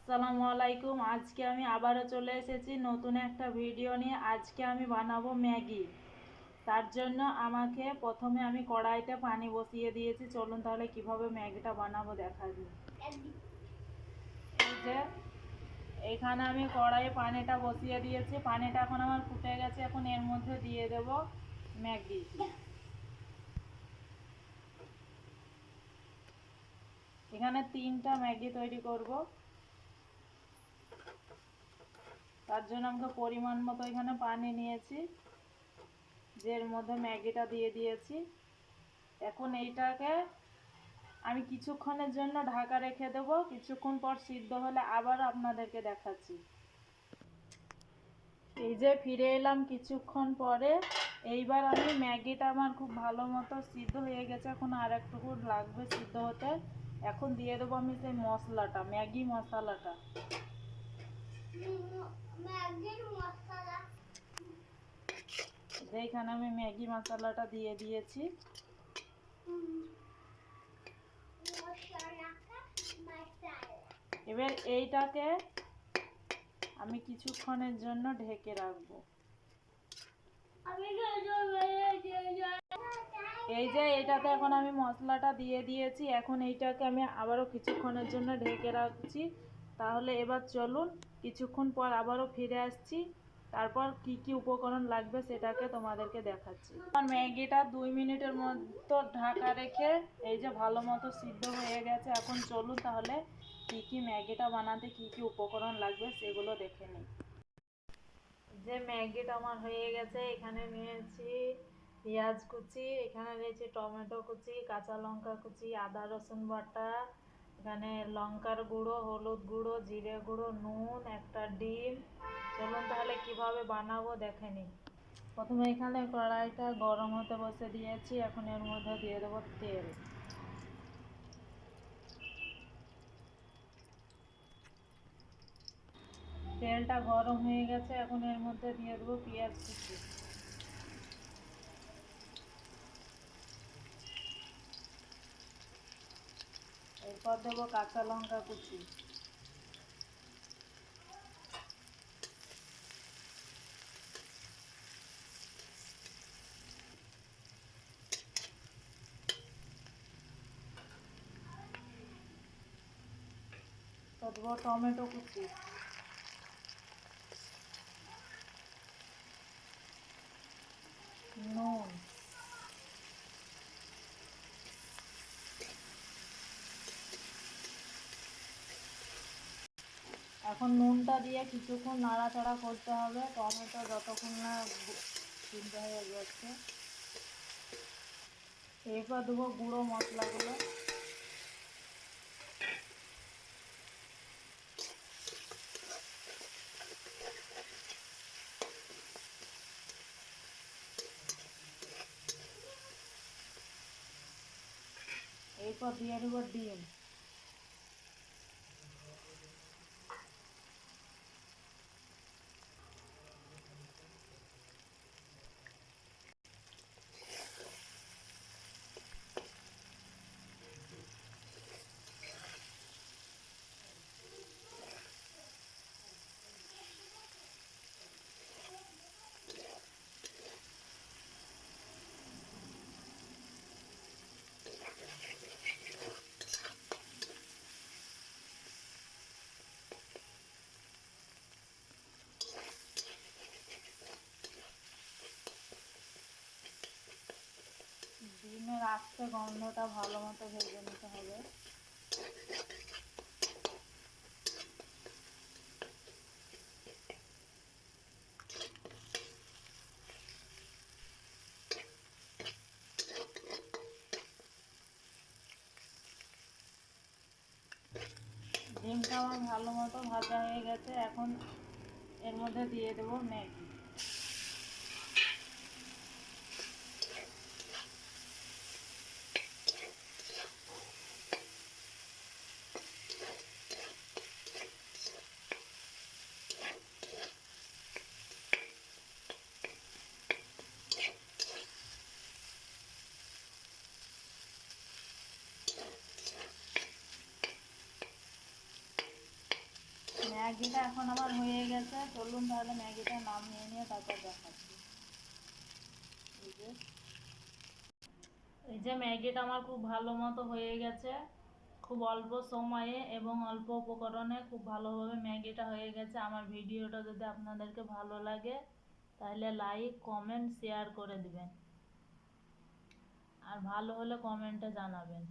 আসসালামু আলাইকুম। আজকে আমি আবারও চলে এসেছি নতুন একটা ভিডিও নিয়ে। আজকে আমি বানাবো ম্যাগি। তার জন্য আমাকে প্রথমে আমি কড়াইতে পানি বসিয়ে দিয়েছি। চলুন তাহলে কিভাবে ম্যাগিটা বানাবো দেখা যাক। এই যে এখানে আমি কড়াইয়ে পানিটা বসিয়ে দিয়েছি। পানিটা এখন আমার ফুটে গেছে। এখন এর মধ্যে দিয়ে দেব ম্যাগি। এখানে 3টা ম্যাগি তৈরি করব। তার জন্য আমাকে পরিমাণ মতো এখানে পানি নিয়েছি, এর মধ্যে ম্যাগিটা দিয়ে দিয়েছি। এখন এইটাকে আমি কিছুক্ষণের জন্য ঢাকা রেখে দেবো। কিছুক্ষণ পর সিদ্ধ হলে আবার আপনাদেরকে দেখাচ্ছি। এই যে ফিরে এলাম কিছুক্ষণ পরে। এইবার আমি ম্যাগিটা আমার খুব ভালো মতো সিদ্ধ হয়ে গেছে। এখন আর একটুকু লাগবে সিদ্ধ হতে। এখন দিয়ে দেবো আমি সেই মশলাটা, ম্যাগি মশলাটা। এইখানে আমি ম্যাগি মশলাটা দিয়ে দিয়েছি। এবার এইটাকে আমি কিছুক্ষণের জন্য ঢেকে রাখবো। এই যে এইটাতে এখন আমি মশলাটা দিয়ে দিয়েছি। এখন এইটাকে আমি আবারও কিছুক্ষণের জন্য ঢেকে রাখছি। তাহলে এবার চলুন কিছুক্ষণ পর আবারও ফিরে আসছি। তারপর কি কি উপকরণ লাগবে সেটাকে তোমাদেরকে দেখাচ্ছি। ম্যাগিটা 2 মিনিটের মতো ঢাকা রেখে এই যে ভালো মতো সিদ্ধ হয়ে গেছে। এখন চলুন তাহলে কি কি ম্যাগিটা বানাতে কি কি উপকরণ লাগবে সেগুলো দেখে নিই। যে ম্যাগিটা আমার হয়ে গেছে, এখানে নিয়েছি পেঁয়াজ কুচি, এখানে নিয়েছি টমেটো কুচি, কাঁচা লঙ্কা কুচি, আদা রসুন বাটা, এখানে লঙ্কার গুঁড়ো, হলুদ গুঁড়ো, জিরে গুঁড়ো, নুন, একটা ডিম। চলুন তাহলে কিভাবে বানাবো দেখে নিই। প্রথমে এখানে কড়াইটা গরম হতে বসে দিয়েছি। এখন এর মধ্যে দিয়ে দেবো তেল। তেলটা গরম হয়ে গেছে। এখন এর মধ্যে দিয়ে দেবো পেঁয়াজ কুচি। এরপর দেবো কাঁচা লঙ্কা কুচি। দেবো টমেটো কুচি। নুন। এখন নুনটা দিয়ে কিছুক্ষণ নাড়াচাড়া করতে হবে, টমেটো যতক্ষণ না সিদ্ধ হয়ে যাচ্ছে। এরপর দেবো গুঁড়ো মশলাগুলো। এরপর দিয়ে দেবো ডিম। ডিমের আস্তে গন্ধটা ভালো মতো ভেজে নিতে হবে। ডিমটা আমার ভালো মতো ভাজা হয়ে গেছে। এখন এর মধ্যে দিয়ে দেবো ম্যাগি। ম্যাগিটা এখন আমার হয়ে গেছে। চলুন তাহলে ম্যাগিটা নামিয়ে নিয়ে তারপর দেখাচ্ছি। এই যে ম্যাগিটা আমার খুব ভালো মতো হয়ে গেছে, খুব অল্প সময়ে এবং অল্প উপকরণে খুব ভালোভাবে ম্যাগিটা হয়ে গেছে। আমার ভিডিওটা যদি আপনাদেরকে ভালো লাগে তাহলে লাইক কমেন্ট শেয়ার করে দিবেন, আর ভালো হলে কমেন্টে জানাবেন।